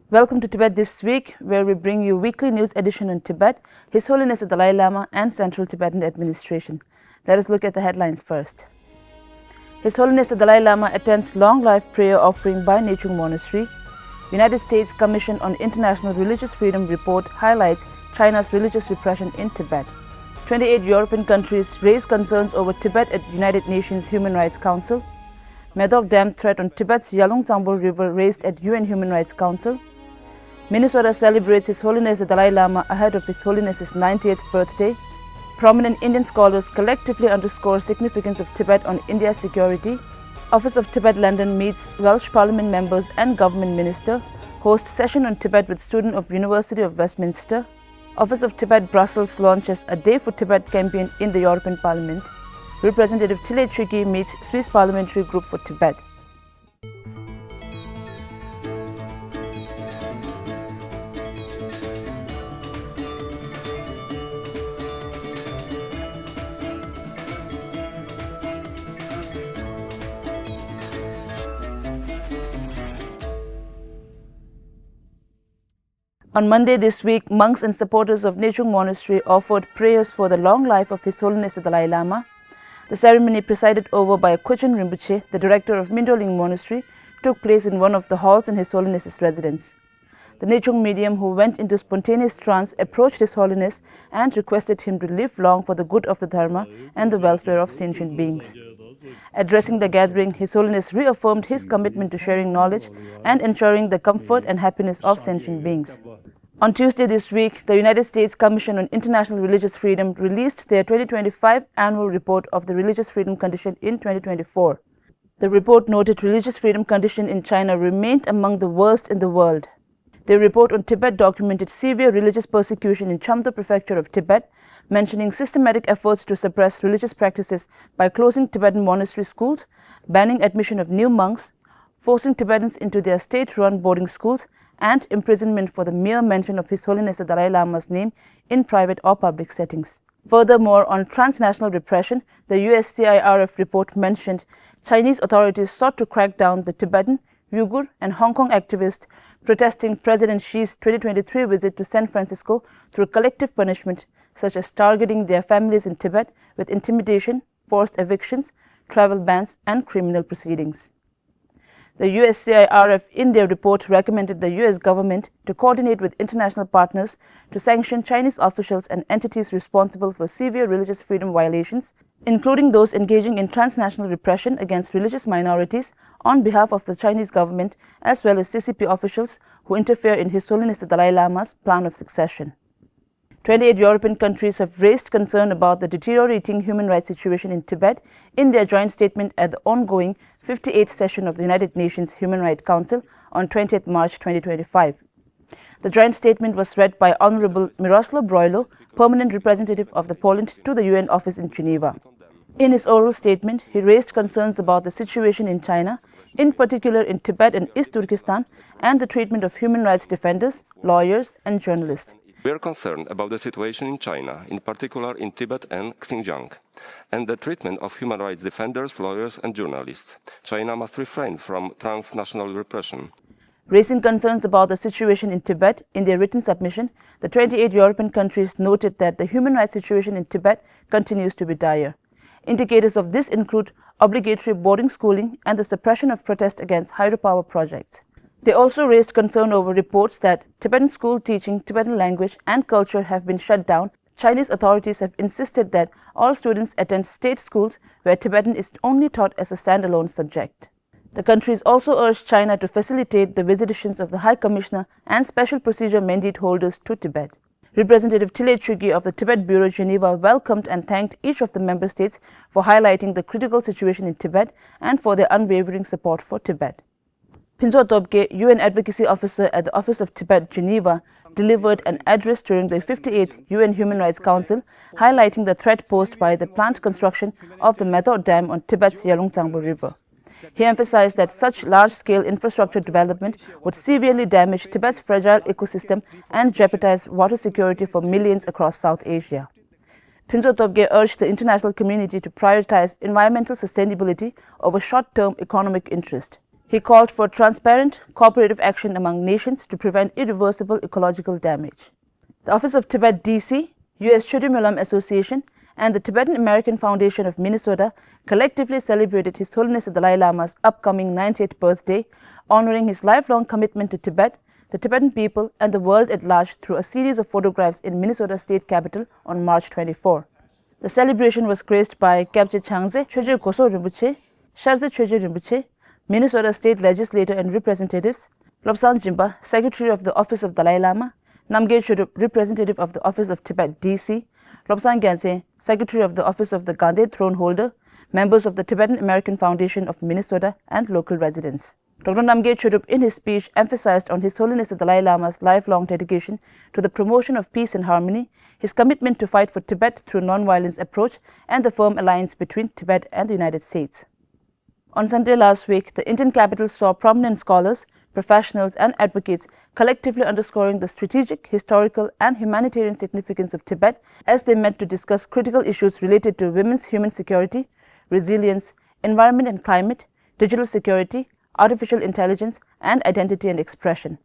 Welcome to Tibet This Week, where we bring you weekly news edition on Tibet, His Holiness the Dalai Lama and Central Tibetan Administration. Let us look at the headlines first. His Holiness the Dalai Lama attends long life prayer offering by Nechung Monastery. United States Commission on International Religious Freedom report highlights China's religious repression in Tibet. 28 European countries raise concerns over Tibet at United Nations Human Rights Council. Medog Dam threat on Tibet's Yarlung Tsangpo River raised at UN Human Rights Council. Minnesota celebrates His Holiness the Dalai Lama ahead of His Holiness's 90th birthday. Prominent Indian scholars collectively underscore significance of Tibet on India's security. Office of Tibet-London meets Welsh Parliament members and government minister. Host session on Tibet with student of University of Westminster. Office of Tibet Brussels launches a Day for Tibet campaign in the European Parliament. Representative Chukki meets Swiss Parliamentary Group for Tibet. On Monday this week, monks and supporters of Nechung Monastery offered prayers for the long life of His Holiness the Dalai Lama. The ceremony, presided over by Khuchen Rinpoche, the director of Mindolling Monastery, took place in one of the halls in His Holiness's residence. The Nechung medium, who went into spontaneous trance, approached His Holiness and requested him to live long for the good of the Dharma and the welfare of sentient beings. Addressing the gathering, His Holiness reaffirmed his commitment to sharing knowledge and ensuring the comfort and happiness of sentient beings. On Tuesday this week, the United States Commission on International Religious Freedom released their 2025 annual report of the religious freedom condition in 2024. The report noted religious freedom condition in China remained among the worst in the world. The report on Tibet documented severe religious persecution in Chamdo Prefecture of Tibet, mentioning systematic efforts to suppress religious practices by closing Tibetan monastery schools, banning admission of new monks, forcing Tibetans into their state-run boarding schools, and imprisonment for the mere mention of His Holiness the Dalai Lama's name in private or public settings. Furthermore, on transnational repression, the USCIRF report mentioned Chinese authorities sought to crack down the Tibetan, Uyghur, and Hong Kong activists protesting President Xi's 2023 visit to San Francisco through collective punishment, such as targeting their families in Tibet with intimidation, forced evictions, travel bans, and criminal proceedings. The USCIRF in their report recommended the US government to coordinate with international partners to sanction Chinese officials and entities responsible for severe religious freedom violations, including those engaging in transnational repression against religious minorities on behalf of the Chinese government, as well as CCP officials who interfere in His Holiness the Dalai Lama's plan of succession. 28 European countries have raised concern about the deteriorating human rights situation in Tibet in their joint statement at the ongoing 58th session of the United Nations Human Rights Council on 20th March 2025. The joint statement was read by Honorable Miroslav Broilo, Permanent Representative of the Poland to the UN office in Geneva. In his oral statement, he raised concerns about the situation in China, in particular in Tibet and East Turkestan, and the treatment of human rights defenders, lawyers, and journalists. We are concerned about the situation in China, in particular in Tibet and Xinjiang, and the treatment of human rights defenders, lawyers, and journalists. China must refrain from transnational repression. Raising concerns about the situation in Tibet in their written submission, the 28 European countries noted that the human rights situation in Tibet continues to be dire. Indicators of this include obligatory boarding schooling and the suppression of protest against hydropower projects. They also raised concern over reports that Tibetan school teaching Tibetan language and culture have been shut down. Chinese authorities have insisted that all students attend state schools where Tibetan is only taught as a standalone subject. The countries also urged China to facilitate the visitations of the High Commissioner and Special Procedure Mandate holders to Tibet. Representative Chukki of the Tibet Bureau Geneva welcomed and thanked each of the member states for highlighting the critical situation in Tibet and for their unwavering support for Tibet. Pinso Tobke, UN Advocacy Officer at the Office of Tibet, Geneva, delivered an address during the 58th UN Human Rights Council, highlighting the threat posed by the planned construction of the Medog Dam on Tibet's Yarlung Tsangpo River. He emphasized that such large-scale infrastructure development would severely damage Tibet's fragile ecosystem and jeopardize water security for millions across South Asia. Pinso Tobke urged the international community to prioritize environmental sustainability over short-term economic interest. He called for transparent, cooperative action among nations to prevent irreversible ecological damage. The Office of Tibet DC, USCIRF Association, and the Tibetan American Foundation of Minnesota collectively celebrated His Holiness the Dalai Lama's upcoming 90th birthday, honoring his lifelong commitment to Tibet, the Tibetan people, and the world at large through a series of photographs in Minnesota State Capitol on March 24. The celebration was graced by Kyabje Changze Choje Goso Rinpoche, Sharze Choje Rinpoche, Minnesota State Legislator and Representatives, Lobsang Jimba, Secretary of the Office of Dalai Lama, Namgyel Churup, Representative of the Office of Tibet DC, Lobsang Gyaltsen, Secretary of the Office of the Gandhi Throne Holder, members of the Tibetan American Foundation of Minnesota, and local residents. Dr. Namgyel Churup, in his speech, emphasized on His Holiness the Dalai Lama's lifelong dedication to the promotion of peace and harmony, his commitment to fight for Tibet through non-violence approach, and the firm alliance between Tibet and the United States. On Sunday last week, the Indian capital saw prominent scholars, professionals, and advocates collectively underscoring the strategic, historical, and humanitarian significance of Tibet as they met to discuss critical issues related to women's human security, resilience, environment and climate, digital security, artificial intelligence, and identity and expression.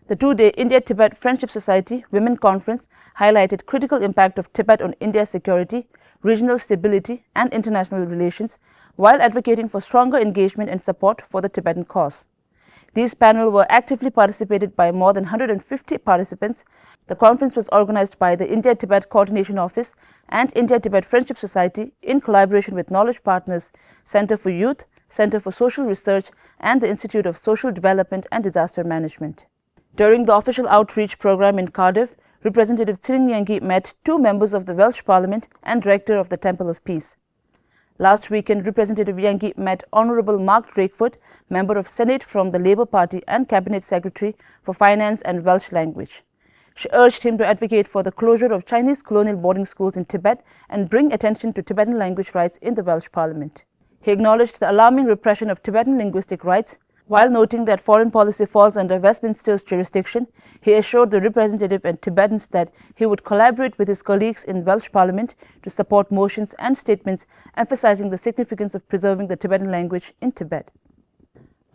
The two-day India-Tibet Friendship Society Women Conference highlighted critical impact of Tibet on India's security, regional stability, and international relations, while advocating for stronger engagement and support for the Tibetan cause. These panels were actively participated by more than 150 participants. The conference was organized by the India-Tibet Coordination Office and India-Tibet Friendship Society in collaboration with knowledge partners, Center for Youth, Center for Social Research, and the Institute of Social Development and Disaster Management. During the official outreach program in Cardiff, Representative Thinlay met two members of the Welsh Parliament and Director of the Temple of Peace. Last weekend, Representative Yangi met Honorable Mark Drakeford, member of Senate from the Labour Party and Cabinet Secretary for Finance and Welsh Language. She urged him to advocate for the closure of Chinese colonial boarding schools in Tibet and bring attention to Tibetan language rights in the Welsh Parliament. He acknowledged the alarming repression of Tibetan linguistic rights. While noting that foreign policy falls under Westminster's jurisdiction, he assured the representative and Tibetans that he would collaborate with his colleagues in Welsh Parliament to support motions and statements emphasizing the significance of preserving the Tibetan language in Tibet.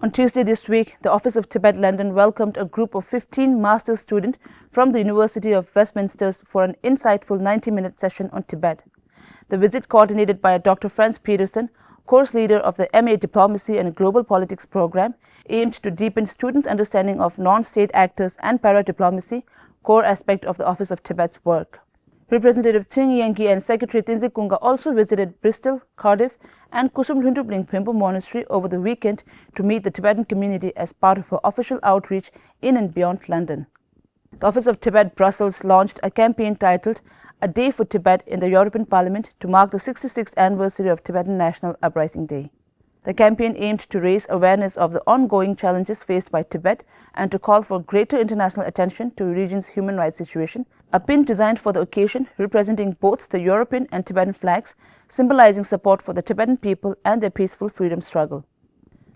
On Tuesday this week, the Office of Tibet-London welcomed a group of 15 master's students from the University of Westminster for an insightful 90-minute session on Tibet. The visit, coordinated by Dr. Franz Peterson, course leader of the MA Diplomacy and Global Politics program, aimed to deepen students' understanding of non-state actors and para-diplomacy, core aspect of the Office of Tibet's work. Representative Thinlay and Secretary Tenzin also visited Bristol, Cardiff, and Kusum Lhundubling Phimpo Monastery over the weekend to meet the Tibetan community as part of her official outreach in and beyond London. The Office of Tibet Brussels launched a campaign titled A Day for Tibet in the European Parliament to mark the 66th anniversary of Tibetan National Uprising Day. The campaign aimed to raise awareness of the ongoing challenges faced by Tibet and to call for greater international attention to the region's human rights situation. A pin designed for the occasion representing both the European and Tibetan flags, symbolizing support for the Tibetan people and their peaceful freedom struggle.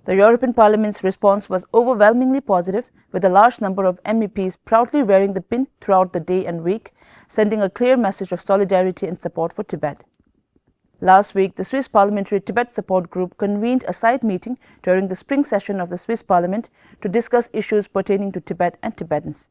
The European Parliament's response was overwhelmingly positive, with a large number of MEPs proudly wearing the pin throughout the day and week, sending a clear message of solidarity and support for Tibet. Last week, the Swiss Parliamentary Tibet Support Group convened a side meeting during the spring session of the Swiss Parliament to discuss issues pertaining to Tibet and Tibetans.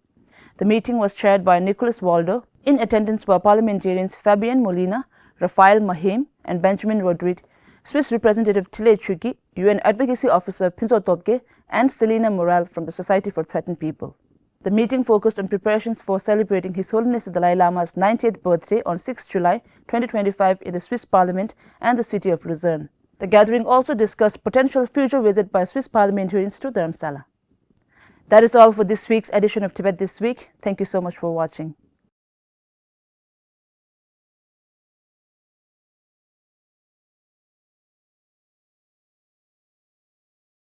The meeting was chaired by Nicholas Waldo. In attendance were parliamentarians Fabienne Molina, Raphael Mahem, and Benjamin Rodriguez, Swiss Representative Tile Chukki, UN Advocacy Officer Pinso Topke, and Selena Morel from the Society for Threatened People. The meeting focused on preparations for celebrating His Holiness the Dalai Lama's 90th birthday on 6 July 2025 in the Swiss Parliament and the city of Lucerne. The gathering also discussed potential future visit by Swiss parliamentarians to Dharamsala. That is all for this week's edition of Tibet This Week. Thank you so much for watching.